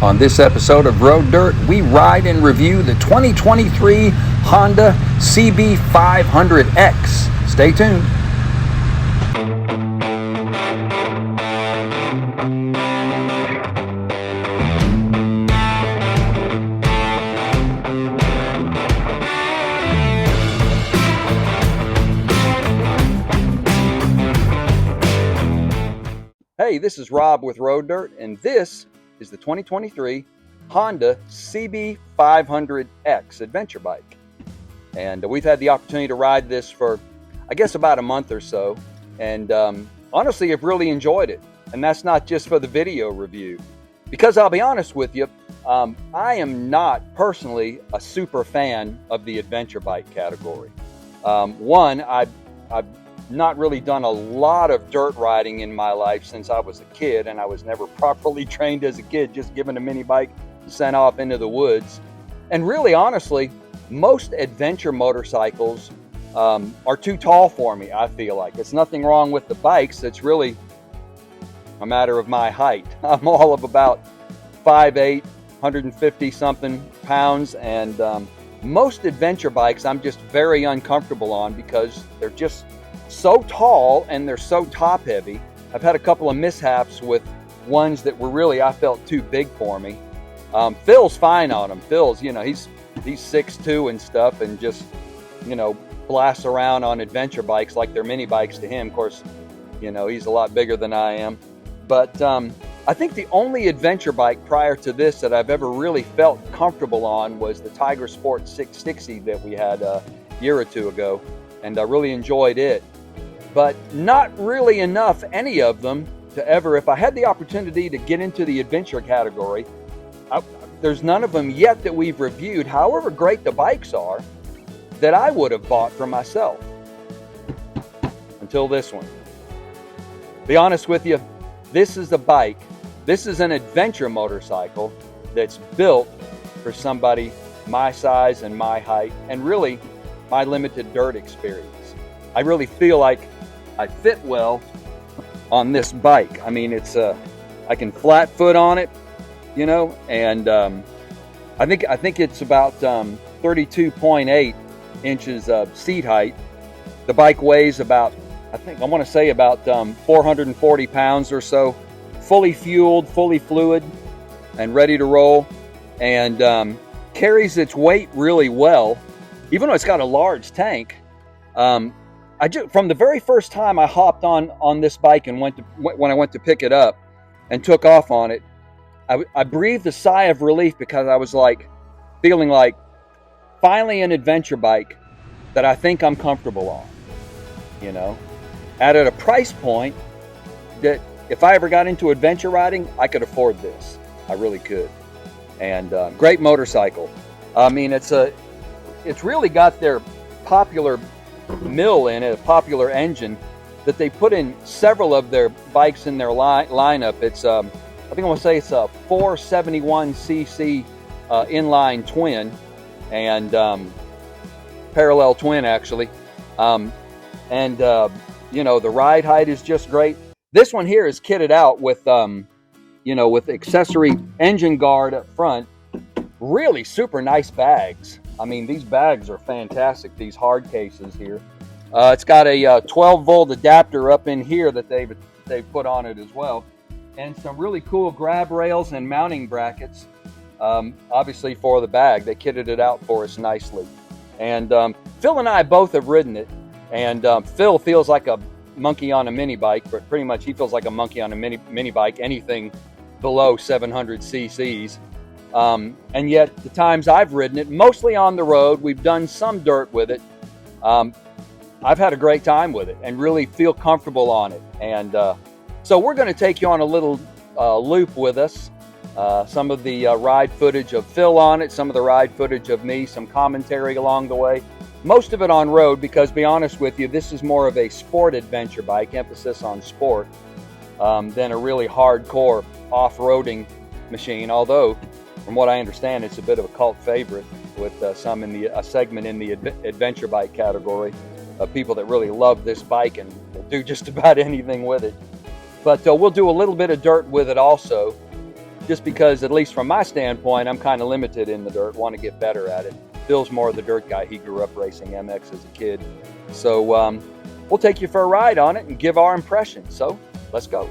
On this episode of Road Dirt, we ride and review the 2023 Honda CB500X. Stay tuned. Hey, this is Rob with Road Dirt, and this is the 2023 Honda CB500X adventure bike. And we've had the opportunity to ride this for, I guess, about a month or so. And honestly, I've really enjoyed it. And that's not just for the video review. Because I'll be honest with you, I am not personally a super fan of the adventure bike category. One, I've not really done a lot of dirt riding in my life since I was a kid, and I was never properly trained as a kid, just given a mini bike, sent off into the woods. And really, honestly, most adventure motorcycles are too tall for me, I feel like. It's nothing wrong with the bikes, it's really a matter of my height. I'm all of about 5'8", 150 something pounds, and most adventure bikes I'm just very uncomfortable on because they're just so tall and they're so top heavy. I've had a couple of mishaps with ones that were really, I felt, too big for me. Phil's fine on them. Phil's, you know, he's 6'2" and stuff, and just, you know, blasts around on adventure bikes like they're mini bikes to him. Of course, you know, he's a lot bigger than I am. But I think the only adventure bike prior to this that I've ever really felt comfortable on was the Tiger Sport 660 that we had a year or two ago, and I really enjoyed it. But not really enough, any of them, to ever, if I had the opportunity to get into the adventure category, there's none of them yet that we've reviewed, however great the bikes are, that I would have bought for myself. Until this one. Be honest with you, this is a bike, this is an adventure motorcycle that's built for somebody my size and my height, and really my limited dirt experience. I really feel like I fit well on this bike. I mean, it's I can flat foot on it, you know, and I think it's about 32.8 inches of seat height. The bike weighs about, I want to say about 440 pounds or so, fully fueled, fully fluid, and ready to roll, and carries its weight really well, even though it's got a large tank. From the very first time I hopped on this bike and when I went to pick it up and took off on it, I breathed a sigh of relief because I was like, feeling like finally an adventure bike that I think I'm comfortable on, you know, at a price point that if I ever got into adventure riding, I could afford this. I really could. And great motorcycle. I mean, it's really got their popular mill in it, a popular engine that they put in several of their bikes in their lineup. It's I think I want to say it's a 471cc inline twin, and parallel twin actually, and you know, the ride height is just great. This one here is kitted out with you know, with accessory engine guard up front, really super nice bags. I mean, these bags are fantastic, these hard cases here. It's got a 12-volt adapter up in here that they've put on it as well. And some really cool grab rails and mounting brackets, obviously for the bag. They kitted it out for us nicely. And Phil and I both have ridden it. And Phil feels like a monkey on a mini bike, but pretty much he feels like a monkey on a mini bike, anything below 700 cc's. And yet the times I've ridden it, mostly on the road, we've done some dirt with it. I've had a great time with it and really feel comfortable on it. And so we're going to take you on a little loop with us. Some of the ride footage of Phil on it, some of the ride footage of me, some commentary along the way. Most of it on road because, to be honest with you, this is more of a sport adventure bike, emphasis on sport, than a really hardcore off-roading machine. Although, from what I understand, it's a bit of a cult favorite with some in a segment in the adventure bike category of people that really love this bike and will do just about anything with it. But we'll do a little bit of dirt with it also. just because, at least from my standpoint, I'm kind of limited in the dirt, want to get better at it. Bill's more of the dirt guy. He grew up racing MX as a kid. So we'll take you for a ride on it and give our impressions. So let's go.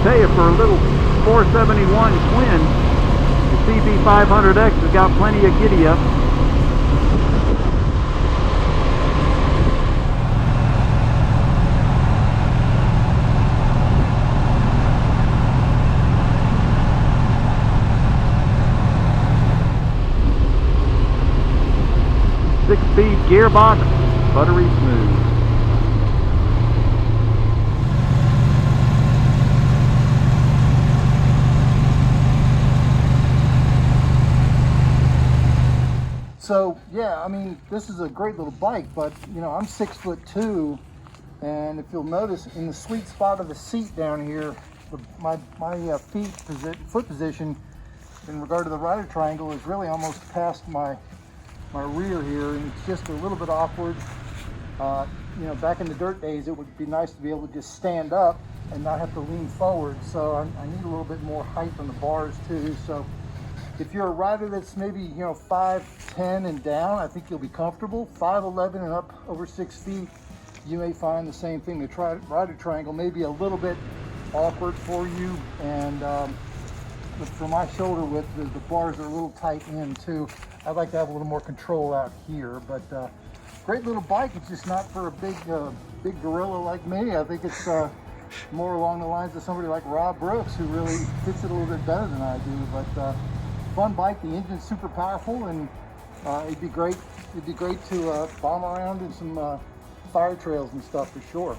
Tell you, for a little 471 twin, the CB500X has got plenty of giddy up. Six-speed gearbox, buttery smooth. So yeah, I mean, this is a great little bike, but you know, I'm 6'2", and if you'll notice, in the sweet spot of the seat down here, my foot position in regard to the rider triangle is really almost past my rear here, and it's just a little bit awkward. You know, back in the dirt days, it would be nice to be able to just stand up and not have to lean forward. So I need a little bit more height on the bars too. So if you're a rider that's maybe, you know, 5'10" and down, I think you'll be comfortable. 5'11" and up over 6 feet, you may find the same thing. The rider triangle may be a little bit awkward for you, and but for my shoulder width, the bars are a little tight in too. I'd like to have a little more control out here, but great little bike. It's just not for a big gorilla like me. I think it's more along the lines of somebody like Rob Brooks, who really fits it a little bit better than I do. But fun bike. The engine's super powerful, and it'd be great to bomb around in some fire trails and stuff for sure.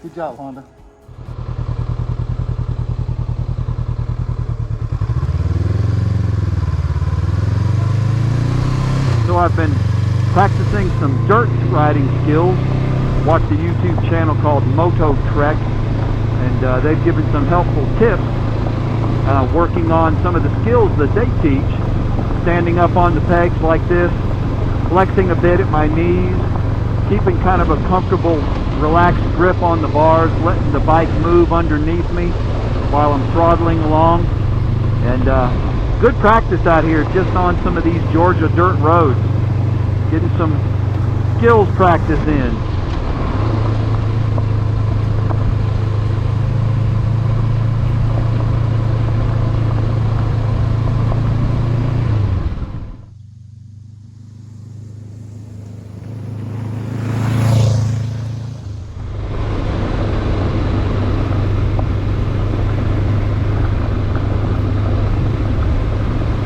Good job, Honda. So I've been practicing some dirt riding skills. Watched a YouTube channel called Moto Trek, and they've given some helpful tips working on some of the skills that they teach. Standing up on the pegs like this, flexing a bit at my knees, keeping kind of a comfortable, relaxed grip on the bars, letting the bike move underneath me while I'm throttling along. And good practice out here just on some of these Georgia dirt roads. Getting some skills practice in.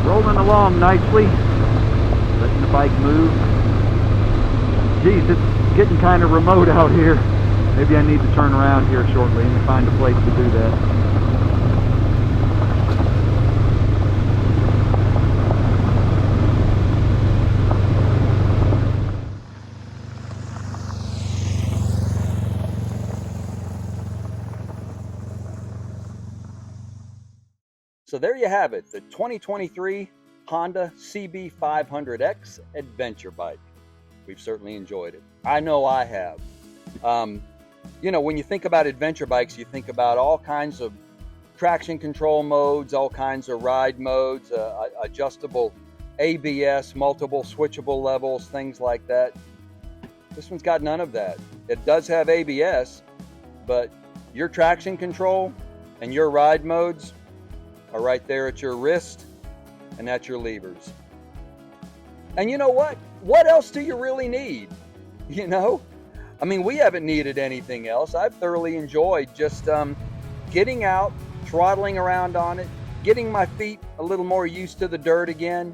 Rolling along nicely, letting the bike move. Geez, it's getting kind of remote out here. Maybe I need to turn around here shortly and find a place to do that. So there you have it, the 2023 Honda CB500X adventure bike. We've certainly enjoyed it. I know I have. You know, when you think about adventure bikes, you think about all kinds of traction control modes, all kinds of ride modes, adjustable ABS, multiple switchable levels, things like that. This one's got none of that. It does have ABS, but your traction control and your ride modes are right there at your wrist and at your levers. And you know what? What else do you really need? You know? I mean, we haven't needed anything else. I've thoroughly enjoyed just getting out, throttling around on it, getting my feet a little more used to the dirt again.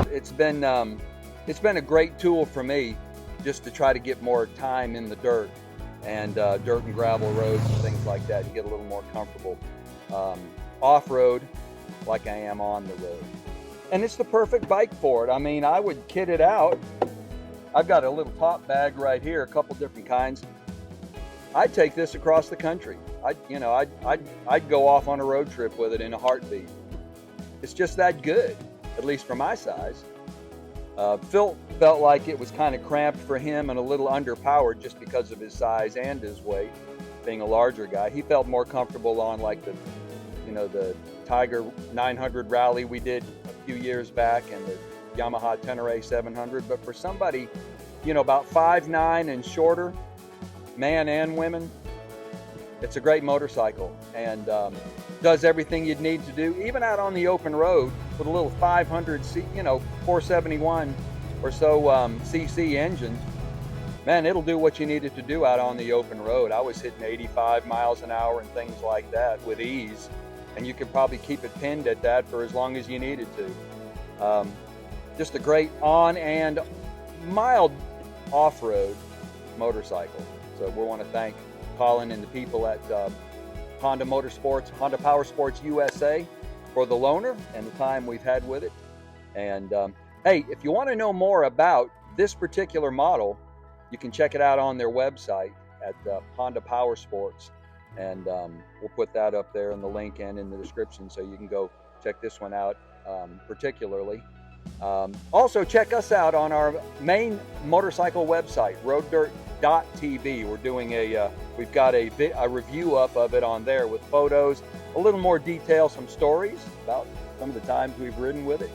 It's been a great tool for me just to try to get more time in the dirt and dirt and gravel roads and things like that, and get a little more comfortable off-road like I am on the road. And it's the perfect bike for it. I mean, I would kit it out I've got a little top bag right here, a couple different kinds. I'd take this across the country. I'd go off on a road trip with it in a heartbeat. It's just that good, at least for my size. Phil felt like it was kind of cramped for him and a little underpowered just because of his size and his weight, being a larger guy. He felt more comfortable on like the Tiger 900 rally we did a few years back and the Yamaha Tenere 700. But for somebody, about 5'9" and shorter, man and women, it's a great motorcycle and does everything you'd need to do, even out on the open road with a little 500 471 or so cc engine. Man, it'll do what you need it to do out on the open road. I was hitting 85 miles an hour and things like that with ease, and you could probably keep it pinned at that for as long as you needed to. Just a great on and mild off-road motorcycle. So we want to thank Colin and the people at Honda Power Sports USA for the loaner and the time we've had with it. And hey, if you want to know more about this particular model, you can check it out on their website at Honda Power Sports, and we'll put that up there in the link and in the description so you can go check this one out particularly. Also check us out on our main motorcycle website, roaddirt.tv. We're doing we've got a review up of it on there with photos, a little more detail, some stories about some of the times we've ridden with it.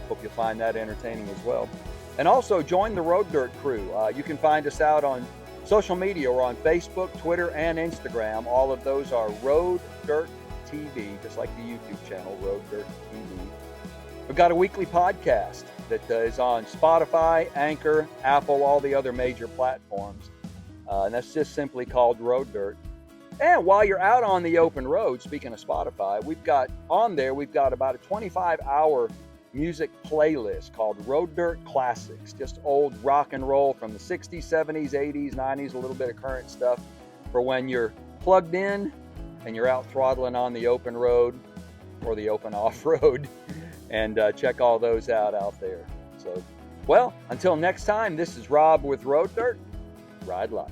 Hope you'll find that entertaining as well. And also join the Road Dirt crew. You can find us out on social media. We're on Facebook, Twitter, and Instagram. All of those are Road Dirt TV, just like the YouTube channel, Road Dirt TV. We've got a weekly podcast that is on Spotify, Anchor, Apple, all the other major platforms. And that's just simply called Road Dirt. And while you're out on the open road, speaking of Spotify, we've got about a 25-hour music playlist called Road Dirt Classics, just old rock and roll from the 60s, 70s, 80s, 90s, a little bit of current stuff for when you're plugged in and you're out throttling on the open road or the open off-road. And check all those out there. So, well, until next time, this is Rob with Road Dirt. Ride light.